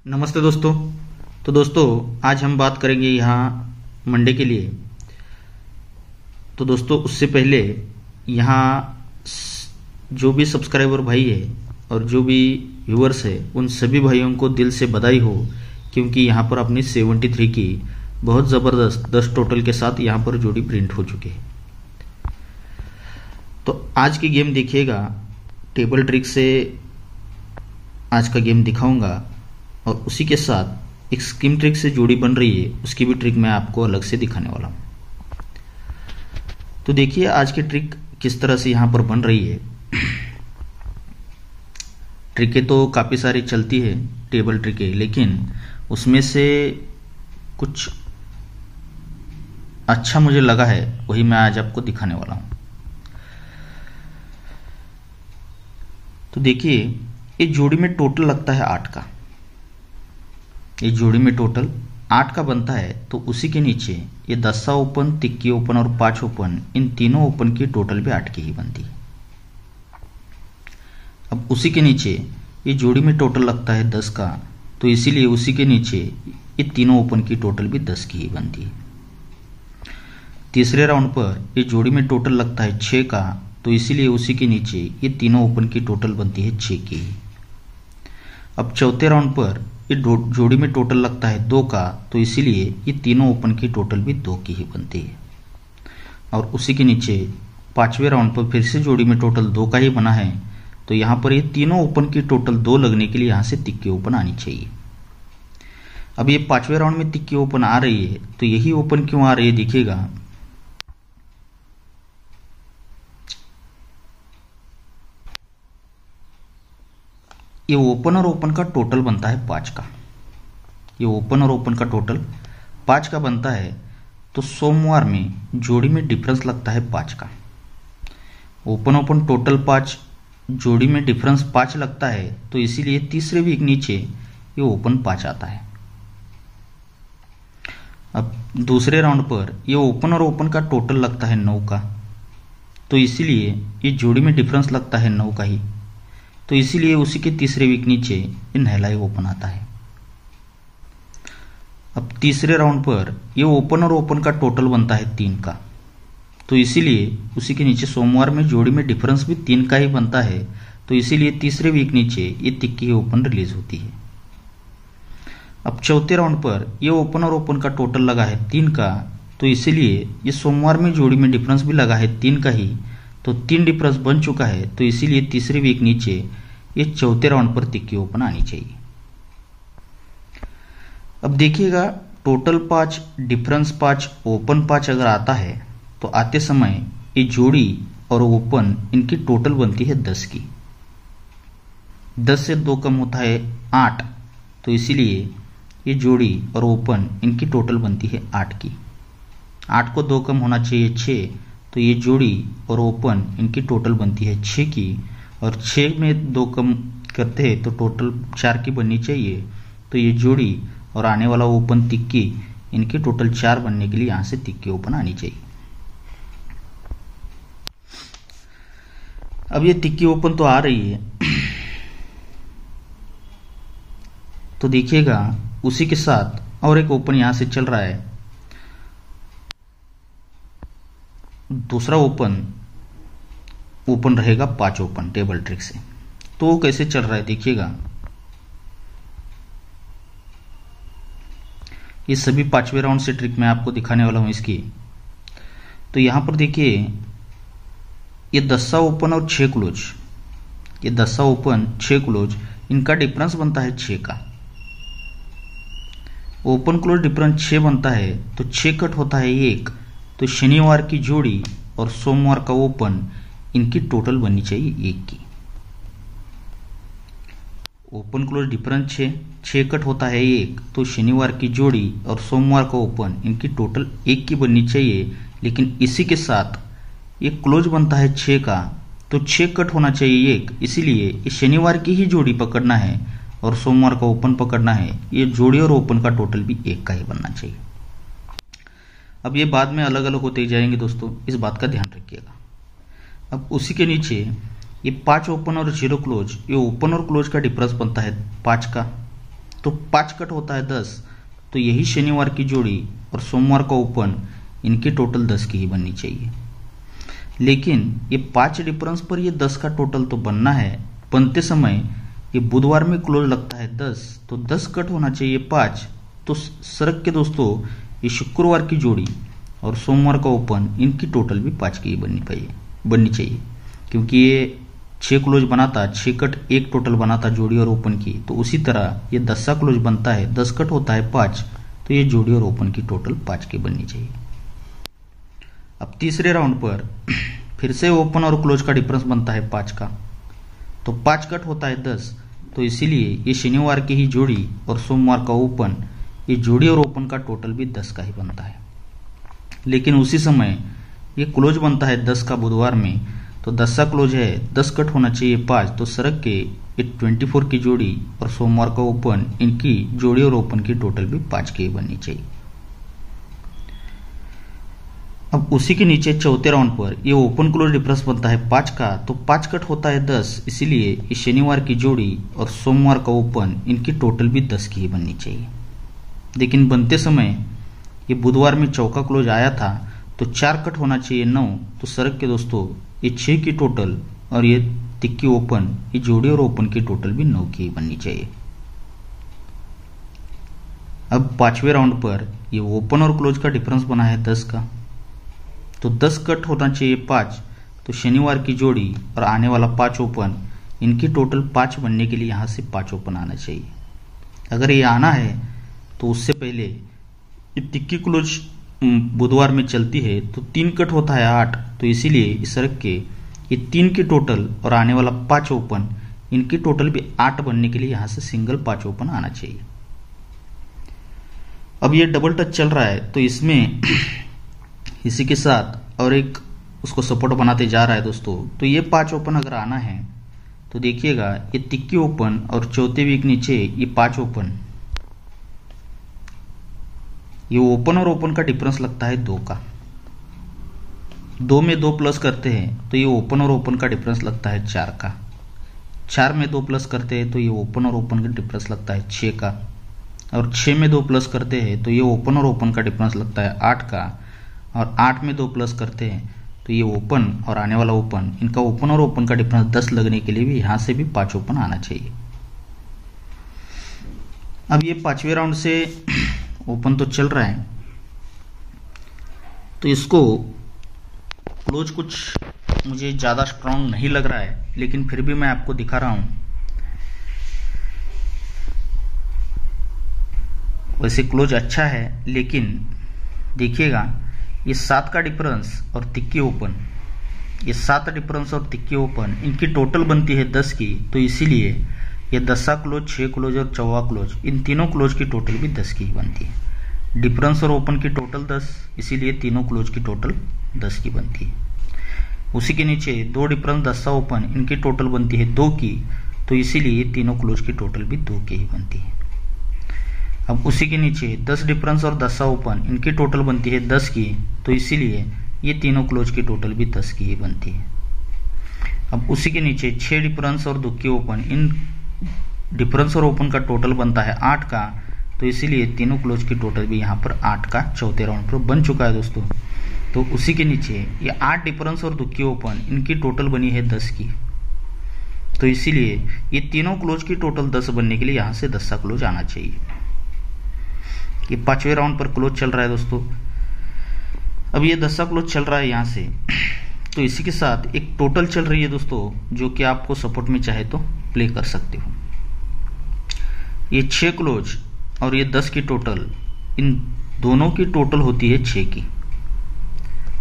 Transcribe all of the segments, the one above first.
नमस्ते दोस्तों। तो दोस्तों आज हम बात करेंगे यहाँ मंडे के लिए। तो दोस्तों उससे पहले यहाँ जो भी सब्सक्राइबर भाई है और जो भी व्यूअर्स है उन सभी भाइयों को दिल से बधाई हो, क्योंकि यहाँ पर अपनी 73 की बहुत ज़बरदस्त 10 टोटल के साथ यहाँ पर जोड़ी प्रिंट हो चुकी है। तो आज की गेम देखिएगा, टेबल ट्रिक से आज का गेम दिखाऊंगा और उसी के साथ एक स्कीम ट्रिक से जोड़ी बन रही है, उसकी भी ट्रिक मैं आपको अलग से दिखाने वाला हूं। तो देखिए आज की ट्रिक किस तरह से यहां पर बन रही है। ट्रिकें तो काफ़ी सारी चलती है टेबल ट्रिकें, लेकिन उसमें से कुछ अच्छा मुझे लगा है वही मैं आज आपको दिखाने वाला हूं। तो देखिए ये जोड़ी में टोटल लगता है 8 का। ये जोड़ी में टोटल 8 का बनता है, तो उसी के नीचे ये 10 ओपन, तिक्की ओपन और 5 ओपन, इन तीनों ओपन की टोटल भी 8 की ही बनती है। अब उसी के नीचे ये जोड़ी में टोटल लगता है 10 का, तो इसीलिए उसी के नीचे ये तीनों ओपन की टोटल भी 10 की ही बनती है। तीसरे राउंड पर ये जोड़ी में टोटल लगता है 6 का, तो इसीलिए उसी के नीचे ये तीनों ओपन की टोटल बनती है 6 की। अब चौथे राउंड पर ये जोड़ी में टोटल लगता है 2 का, तो इसीलिए ये तीनों ओपन की टोटल भी 2 की ही बनती है। और उसी के नीचे पांचवें राउंड पर फिर से जोड़ी में टोटल 2 का ही बना है, तो यहाँ पर ये तीनों ओपन की टोटल 2 लगने के लिए यहाँ से तिक्की ओपन आनी चाहिए। अब ये पांचवें राउंड में तिक्की ओपन आ रही है, तो यही ओपन क्यों आ रही है देखिएगा। ये ओपन और ओपन का टोटल बनता है 5 का। ये ओपन और ओपन का टोटल 5 का बनता है, तो सोमवार में जोड़ी में डिफरेंस लगता है 5 का। ओपन ओपन टोटल 5, जोड़ी में डिफरेंस 5 लगता है, तो इसीलिए तीसरे वीक नीचे ये ओपन 5 आता है। अब दूसरे राउंड पर ये ओपन और ओपन का टोटल लगता है 9 का, तो इसीलिए ये जोड़ी में डिफरेंस लगता है 9 का ही, तो इसीलिए उसी के तीसरे वीक नीचे ये नहलाई ओपन आता है। अब तीसरे राउंड पर ये ओपन और ओपन का टोटल बनता है 3 का, तो इसीलिए उसी के नीचे सोमवार में जोड़ी में डिफरेंस भी 3 का ही बनता है, तो इसीलिए तीसरे वीक नीचे ये तिक्की ओपन रिलीज होती है। अब चौथे राउंड पर ये ओपन और ओपन का टोटल लगा है 3 का, तो इसीलिए ये सोमवार में जोड़ी में डिफरेंस भी लगा है 3 का ही, तो 3 डिफरेंस बन चुका है, तो इसीलिए तीसरे वीक नीचे ये चौथे राउंड पर तिक्की ओपन आनी चाहिए। अब देखिएगा टोटल 5, डिफरेंस 5, ओपन 5 अगर आता है, तो आते समय ये जोड़ी और ओपन इनकी टोटल बनती है 10 की। 10 से 2 कम होता है 8, तो इसीलिए ये जोड़ी और ओपन इनकी टोटल बनती है 8 की। 8 को 2 कम होना चाहिए 6, तो ये जोड़ी और ओपन इनकी टोटल बनती है 6 की, और 6 में 2 कम करते हैं तो टोटल 4 की बननी चाहिए, तो ये जोड़ी और आने वाला ओपन तिक्की इनकी टोटल 4 बनने के लिए यहां से तिक्की ओपन आनी चाहिए। अब ये तिक्की ओपन तो आ रही है, तो देखिएगा उसी के साथ और एक ओपन यहां से चल रहा है। दूसरा ओपन रहेगा 5 ओपन टेबल ट्रिक से। तो वो कैसे चल रहा है देखिएगा। ये सभी 5वें राउंड से ट्रिक मैं आपको दिखाने वाला हूं इसकी। तो यहां पर देखिए ये 10 ओपन और 6 क्लोज, ये 10 ओपन 6 क्लोज, इनका डिफरेंस बनता है 6 का। ओपन क्लोज डिफरेंस 6 बनता है, तो 6 कट होता है 1, तो शनिवार की जोड़ी और सोमवार का ओपन इनकी टोटल बननी चाहिए 1 की। ओपन क्लोज डिफरेंस 6 कट होता है 1, तो शनिवार की जोड़ी और सोमवार का ओपन इनकी टोटल 1 की बननी चाहिए। लेकिन इसी के साथ ये क्लोज बनता है 6 का, तो 6 कट होना चाहिए 1, इसीलिए ये शनिवार की ही जोड़ी पकड़ना है और सोमवार का ओपन पकड़ना है। ये जोड़ी और ओपन का टोटल भी 1 का ही बनना चाहिए। अब ये बाद में अलग अलग होते जाएंगे दोस्तों, इस बात का ध्यान रखिएगा। अब उसी के नीचे ये 5 ओपन और 0 क्लोज, ये ओपन और क्लोज का डिफरेंस बनता है 5 का, तो 5 कट होता है 10, तो यही शनिवार की जोड़ी और सोमवार का ओपन इनकी टोटल 10 की ही बननी चाहिए। लेकिन ये 5 डिफरेंस पर ये 10 का टोटल तो बनना है, बनते समय ये बुधवार में क्लोज लगता है 10, तो 10 कट होना चाहिए 5। तो सरक के दोस्तों ये शुक्रवार की जोड़ी और सोमवार का ओपन इनकी टोटल भी 5 की ही बननी चाहिए, क्योंकि ये 6 क्लोज बनाता, 6 कट 1 टोटल बनाता जोड़ी और ओपन की, तो उसी तरह ये 10 क्लोज बनता है, 10 कट होता है 5, तो ये जोड़ी और ओपन की टोटल 5 की बननी चाहिए। अब तीसरे राउंड पर फिर से ओपन और क्लोज का डिफरेंस बनता है 5 का, तो 5 कट होता है 10, तो इसीलिए ये शनिवार की ही जोड़ी और सोमवार का ओपन, ये जोड़ी और ओपन का टोटल भी 10 का ही बनता है। लेकिन उसी समय ये क्लोज बनता है 10 का बुधवार में, तो 10 का क्लोज है, 10 कट होना चाहिए 5, तो सरक के ये 24 की जोड़ी और सोमवार का ओपन इनकी जोड़ी और ओपन की टोटल भी 5 की ही बननी चाहिए। अब उसी के नीचे चौथे राउंड पर ये ओपन क्लोज डिफरेंस बनता है 5 का, तो 5 कट होता है 10, इसीलिए ये शनिवार की जोड़ी और सोमवार का ओपन इनकी टोटल भी 10 की ही बननी चाहिए। लेकिन बनते समय ये बुधवार में चौका क्लोज आया था, तो 4 कट होना चाहिए 9, तो सरक के दोस्तों ये 6 की टोटल और ये तिक्की ओपन, ये जोड़ी और ओपन की टोटल भी 9 की ही बननी चाहिए। अब पांचवें राउंड पर ये ओपन और क्लोज का डिफरेंस बना है 10 का, तो 10 कट होना चाहिए 5, तो शनिवार की जोड़ी और आने वाला 5 ओपन इनकी टोटल 5 बनने के लिए यहाँ से 5 ओपन आना चाहिए। अगर ये आना है तो उससे पहले ये तिक्की क्लोज बुधवार में चलती है, तो 3 कट होता है 8, तो इसीलिए इस सरक के ये 3 की टोटल और आने वाला 5 ओपन इनकी टोटल भी 8 बनने के लिए यहाँ से सिंगल 5 ओपन आना चाहिए। अब ये डबल टच चल रहा है, तो इसमें इसी के साथ और एक उसको सपोर्ट बनाते जा रहा है दोस्तों, तो ये 5 ओपन अगर आना है तो देखिएगा ये तिक्की ओपन और चौथे वीक नीचे ये 5 ओपन, ये ओपन और ओपन का डिफरेंस लगता है 2 का, 2 में 2 प्लस करते हैं तो ये ओपन और ओपन का डिफरेंस लगता है 4 का, 4 में 2 प्लस करते हैं तो ये ओपन और ओपन का डिफरेंस लगता है 6 का, और 6 में 2 प्लस करते हैं तो ये ओपन और ओपन का डिफरेंस लगता है 8 का, और 8 में 2 प्लस करते हैं तो ये ओपन और आने वाला ओपन, इनका ओपन और ओपन का डिफरेंस 10 लगने के लिए भी यहाँ से भी 5 ओपन आना चाहिए। अब ये पांचवें राउंड से ओपन तो चल रहा है, तो इसको क्लोज कुछ मुझे ज़्यादा स्ट्रांग नहीं लग रहा है, लेकिन फिर भी मैं आपको दिखा रहा हूँ। वैसे क्लोज अच्छा है, लेकिन देखिएगा ये 7 का डिफरेंस और तिक्की ओपन, ये 7 डिफरेंस और तिक्की ओपन इनकी टोटल बनती है 10 की, तो इसीलिए ये 10 क्लोज, 6 क्लोज और 14 क्लोज, इन तीनों क्लोज की टोटल भी 10 की ही बनती है। डिफरेंस और ओपन की टोटल 10, इसीलिए तीनों क्लोज की टोटल 10 की बनती है। उसी के नीचे 2 डिफरेंस 10 ओपन, इनकी टोटल बनती है 2 की, तो इसीलिए तीनों क्लोज की टोटल भी 2 की ही बनती है। अब उसी के नीचे 10 डिफरेंस और 10 ओपन, इनकी टोटल बनती है 10 की, तो इसीलिए ये तीनों क्लोज की टोटल भी 10 की ही बनती है। अब उसी के नीचे 6 डिफरेंस और 2 की ओपन, इन डिफरेंस और ओपन का टोटल बनता है 8 का, तो इसीलिए तीनों क्लोज की टोटल भी यहाँ पर 8 का चौथे राउंड पर बन चुका है दोस्तों। तो उसी के नीचे ये 8 डिफरेंस और 2 की ओपन, इनकी टोटल बनी है 10 की, तो इसीलिए ये तीनों क्लोज की टोटल 10 बनने के लिए यहाँ से 10 क्लोज आना चाहिए। ये पांचवें राउंड पर क्लोज चल रहा है दोस्तों। अब ये 10 क्लोज चल रहा है यहाँ से, तो इसी के साथ एक टोटल चल रही है दोस्तों, जो कि आपको सपोर्ट में चाहे तो प्ले कर सकते हो। ये 6 क्लोज और ये 10 की टोटल, इन दोनों की टोटल होती है 6 की।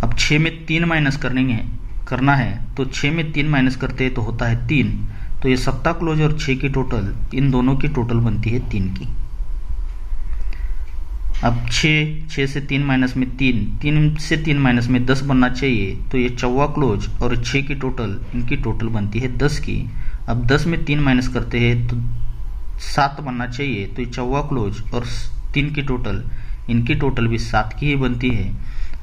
अब 6 में 3 माइनस करना है, तो 6 में 3 माइनस करते हैं तो होता है 3, तो ये 7 क्लोज और 6 की टोटल, इन दोनों की टोटल बनती है 3 की। अब 6 से 3 माइनस में 3 से 3 माइनस में 10 बनना चाहिए, तो ये 14 क्लोज और 6 की टोटल, इनकी टोटल बनती है 10 की। अब 10 में 3 माइनस करते हैं तो 7 बनना चाहिए, तो ये 14 क्लोज और 3 की टोटल, इनकी टोटल भी 7 की ही बनती है।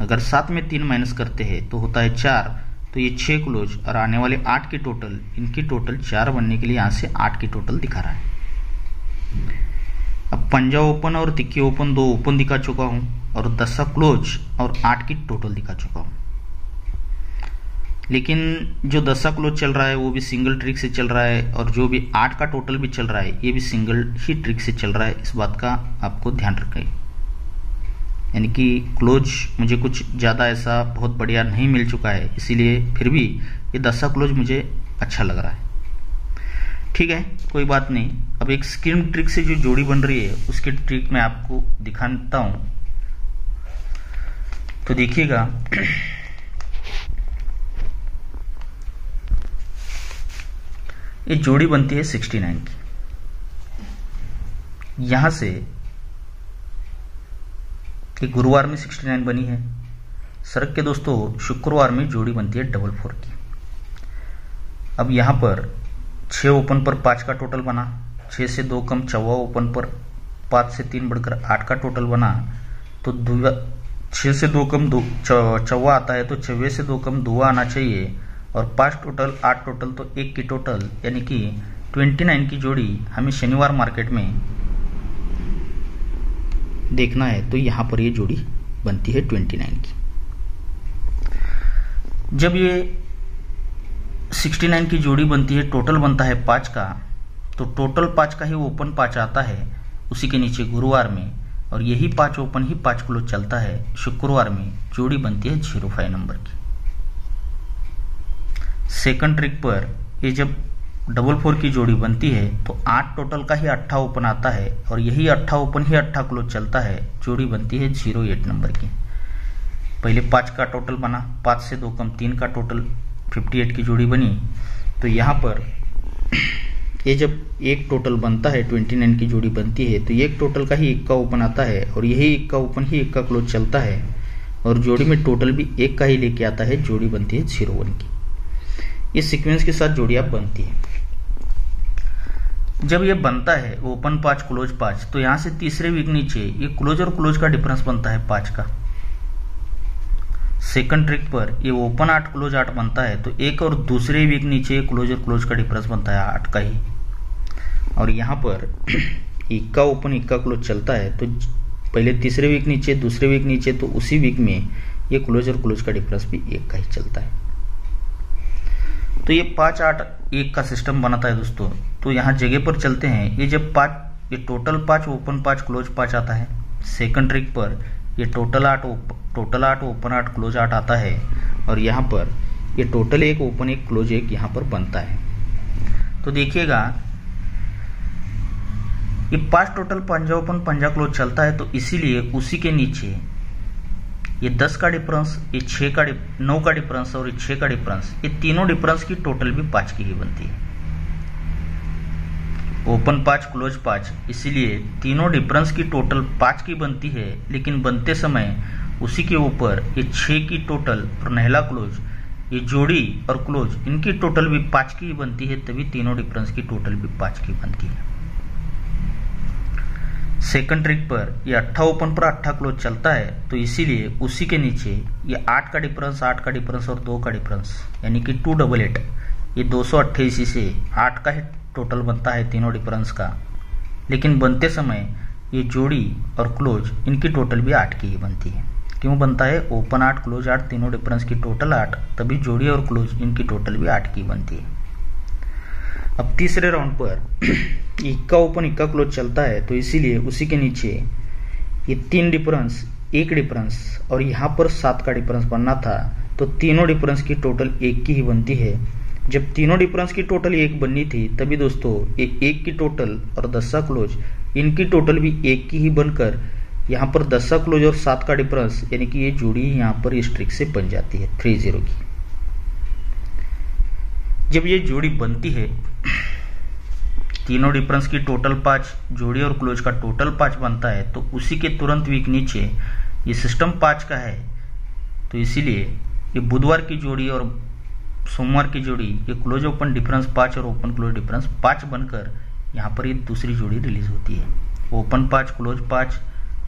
अगर 7 में 3 माइनस करते हैं तो होता है 4, तो ये 6 क्लोज और आने वाले 8 की टोटल, इनकी टोटल 4 बनने के लिए यहाँ से 8 की टोटल दिखा रहा है। पंजा ओपन और तिक्की ओपन 2 ओपन दिखा चुका हूं और 10 क्लोज और 8 की टोटल दिखा चुका हूं। लेकिन जो 10 क्लोज चल रहा है वो भी सिंगल ट्रिक से चल रहा है और जो भी 8 का टोटल भी चल रहा है ये भी सिंगल ही ट्रिक से चल रहा है। इस बात का आपको ध्यान रखें। यानी कि क्लोज मुझे कुछ ज़्यादा ऐसा बहुत बढ़िया नहीं मिल चुका है, इसीलिए फिर भी ये 10 क्लोज मुझे अच्छा लग रहा है। ठीक है, कोई बात नहीं। अब एक स्क्रीन ट्रिक से जो जोड़ी बन रही है उसकी ट्रिक मैं आपको दिखाता हूं। तो देखिएगा, ये जोड़ी बनती है 69 की। यहां से कि गुरुवार में 69 बनी है, सरक के दोस्तों शुक्रवार में जोड़ी बनती है 44 की। अब यहां पर 6 ओपन पर 5 का टोटल बना, 6 से 2 कम 4 ओपन पर 5 से 3 बढ़कर 8 का टोटल बना। तो 6 से 2 कम 4 आता है, तो 6 से 2 कम 2 आना चाहिए और 5 टोटल 8 टोटल तो 1 की टोटल, यानी कि 29 की जोड़ी हमें शनिवार मार्केट में देखना है। तो यहां पर ये जोड़ी बनती है 29 की। जब ये 69 की जोड़ी बनती है, टोटल बनता है 5 का, तो टोटल 5 का ही ओपन 5 आता है उसी के नीचे गुरुवार में, और यही 5 ओपन ही 5 क्लोज चलता है शुक्रवार में। जोड़ी बनती है 05 नंबर की। सेकंड ट्रिक पर ये जब 44 की जोड़ी बनती है तो 8 टोटल का ही 8 ओपन आता है और यही 8 ओपन ही 8 क्लोज चलता है। जोड़ी बनती है 08 नंबर की। पहले 5 का टोटल बना, 5 से 2 कम 3 का टोटल 58 की जोड़ी बनी। तो यहाँ पर ये जब एक टोटल बनता है 29 की जोड़ी बनती है तो एक टोटल का ही 1 का ओपन आता है और यही 1 का ओपन ही 1 का क्लोज चलता है और जोड़ी में टोटल भी 1 का ही लेके आता है। जोड़ी बनती है 01 की। इस सीक्वेंस के साथ जोड़ी आप बनती है। जब ये बनता है ओपन 5 क्लोज 5, तो यहां से तीसरे वीक नीचे ये क्लोज और क्लोज का डिफरेंस बनता है 5 का। सेकंड ट्रिक पर ये ओपन 8 क्लोज 8 बनता है, तो एक और दूसरे वीक नीचे क्लोज और क्लोज का डिफरेंस बनता है 8 का ही। और यहाँ पर 1 का ओपन 1 का क्लोज चलता है, तो पहले तीसरे वीक नीचे, दूसरे वीक नीचे, तो उसी वीक में ये क्लोज और क्लोज का डिफरेंस भी 1 का ही चलता है। तो ये 5 8 1 का सिस्टम बनाता है दोस्तों। तो यहाँ जगह पर चलते हैं। ये जब 5, ये टोटल 5 ओपन 5 क्लोज 5 आता है। सेकंड ट्रिक पर ये टोटल 8 ओपन 8 क्लोज 8 आता है और यहाँ पर ये टोटल 1 ओपन 1 क्लोज 1 यहाँ पर बनता है। तो देखिएगा, ये 5 टोटल पंजा ओपन पंजा क्लोज चलता है, तो इसीलिए उसी के नीचे ये 10 का डिफरेंस, ये 9 का डिफरेंस और ये 6 का डिफरेंस, ये तीनों डिफरेंस की टोटल भी 5 की ही बनती है। ओपन 5 क्लोज 5, इसीलिए तीनों डिफरेंस की टोटल 5 की बनती है। लेकिन बनते समय उसी के ऊपर ये 6 की टोटल और नहला क्लोज, ये जोड़ी और क्लोज, इनकी टोटल भी 5 की ही बनती है, तभी तीनों डिफरेंस की टोटल भी 5 की बनती है। सेकंड ट्रिक पर ये 8 ओपन पर 8 क्लोज चलता है, तो इसीलिए उसी के नीचे ये 8 का डिफरेंस और 2 का डिफरेंस, यानी कि 288, ये 288 से 8 का ही टोटल बनता है तीनों डिफरेंस का। लेकिन बनते समय ये जोड़ी और क्लोज, इनकी टोटल भी 8 की ही बनती है। क्यों बनता है? ओपन 8 क्लोज 8, तीनों डिफरेंस की टोटल 8, तभी जोड़ी और क्लोज इनकी टोटल भी 8 की बनती है। अब तीसरे राउंड पर 1 का ओपन 1 का क्लोज चलता है, तो इसीलिए उसी के नीचे ये 3 डिफरेंस, 1 डिफरेंस और यहाँ पर 7 का डिफरेंस बनना था, तो तीनों डिफरेंस की टोटल 1 की ही बनती है। जब तीनों डिफरेंस की टोटल 1 बननी थी, तभी दोस्तों ये 1 की टोटल और 10 क्लोज, इनकी टोटल भी 1 की ही बनकर यहाँ पर 10 क्लोज और 7 का डिफरेंस, यानी कि ये जोड़ी यहाँ पर इस ट्रिक से बन जाती है 30 की। जब ये जोड़ी बनती है, तीनों डिफरेंस की टोटल 5, जोड़ी और क्लोज का टोटल 5 बनता है, तो उसी के तुरंत वीक नीचे ये सिस्टम 5 का है, तो इसीलिए ये बुधवार की जोड़ी और सोमवार की जोड़ी, ये क्लोज ओपन डिफरेंस 5 और ओपन क्लोज डिफरेंस 5 बनकर यहाँ पर ये दूसरी जोड़ी रिलीज होती है। ओपन 5 क्लोज 5,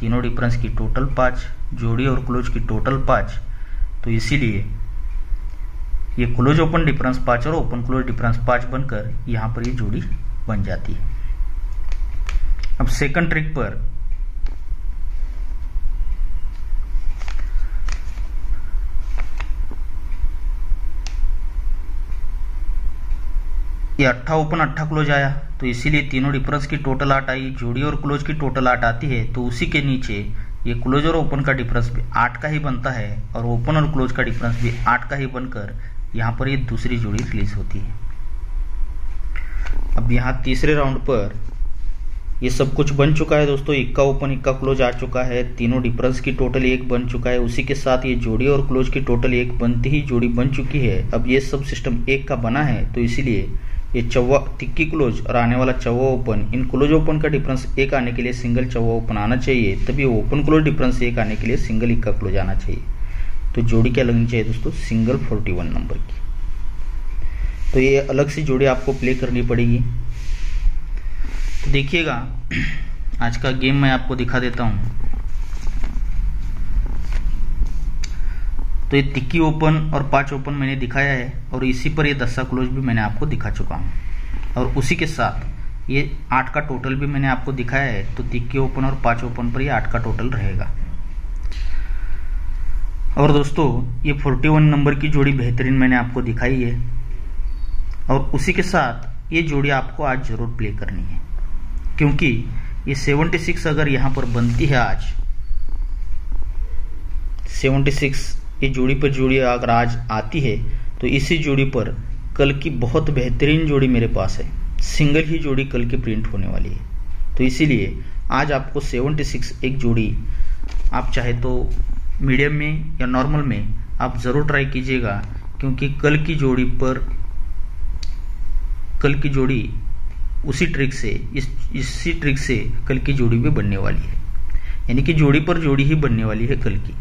तीनों डिफरेंस की टोटल 5, जोड़ी और क्लोज की टोटल 5, तो इसीलिए ये क्लोज ओपन डिफरेंस 5 और ओपन क्लोज डिफरेंस 5 बनकर यहाँ पर ये जोड़ी बन जाती है। अब सेकंड ट्रिक पर ये 8 ओपन 8 क्लोज आया, तो इसीलिए तीनों डिफरेंस की टोटल 8 आई। जोड़ी और क्लोज की टोटल 8 आती है, तो उसी के नीचे ये क्लोज और ओपन का डिफरेंस भी 8 का ही बनता है, और ओपन और क्लोज का डिफरेंस भी 8 का ही बनकर यहाँ पर ये दूसरी जोड़ी रिलीज होती है। अब यहाँ तीसरे राउंड पर ये सब कुछ बन चुका है दोस्तों। इक्का ओपन इक्का क्लोज आ चुका है, तीनों डिफरेंस की टोटल 1 बन चुका है, उसी के साथ ये जोड़ी और क्लोज की टोटल 1 बनते ही जोड़ी बन चुकी है। अब ये सब सिस्टम 1 का बना है, तो इसीलिए ये चौवा तिक्की क्लोज और आने वाला चौवा ओपन, इन क्लोज ओपन का डिफरेंस 1 आने के लिए सिंगल चौवा ओपन आना चाहिए, तभी ओपन क्लोज डिफरेंस 1 आने के लिए सिंगल इक्का क्लोज आना चाहिए। तो जोड़ी क्या लगनी चाहिए दोस्तों? सिंगल 41 नंबर की। तो ये अलग से जोड़ी आपको प्ले करनी पड़ेगी। तो देखिएगा, आज का गेम मैं आपको दिखा देता हूँ। तो ये तिक्की ओपन और 5 ओपन मैंने दिखाया है, और इसी पर ये 10 क्लोज भी मैंने आपको दिखा चुका हूँ, और उसी के साथ ये 8 का टोटल भी मैंने आपको दिखाया है। तो तिक्की ओपन और 5 ओपन पर ये 8 का टोटल रहेगा। और दोस्तों, ये 41 नंबर की जोड़ी बेहतरीन मैंने आपको दिखाई है, और उसी के साथ ये जोड़ी आपको आज जरूर प्ले करनी है, क्योंकि ये 76 अगर यहाँ पर बनती है आज, 76 ये जोड़ी पर जोड़ी अगर आज आती है, तो इसी जोड़ी पर कल की बहुत बेहतरीन जोड़ी मेरे पास है। सिंगल ही जोड़ी कल की प्रिंट होने वाली है। तो इसीलिए आज आपको 76 एक जोड़ी, आप चाहे तो मीडियम में या नॉर्मल में आप ज़रूर ट्राई कीजिएगा, क्योंकि कल की जोड़ी उसी ट्रिक से, इसी ट्रिक से कल की जोड़ी भी बनने वाली है, यानी कि जोड़ी पर जोड़ी ही बनने वाली है कल की।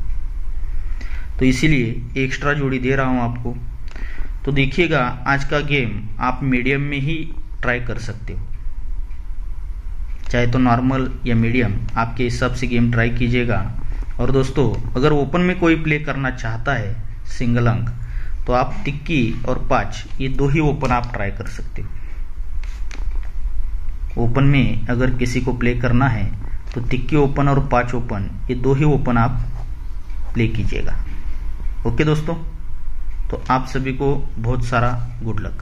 तो इसीलिए एक्स्ट्रा जोड़ी दे रहा हूं आपको। तो देखिएगा, आज का गेम आप मीडियम में ही ट्राई कर सकते हो, चाहे तो नॉर्मल या मीडियम, आपके हिसाब से गेम ट्राई कीजिएगा। और दोस्तों, अगर ओपन में कोई प्ले करना चाहता है सिंगल अंक, तो आप तिक्की और 5 ये 2 ही ओपन आप ट्राई कर सकते हो। ओपन में अगर किसी को प्ले करना है, तो तिक्की ओपन और 5 ओपन ये 2 ही ओपन आप प्ले कीजिएगा। ओके दोस्तों, तो आप सभी को बहुत सारा गुड लक।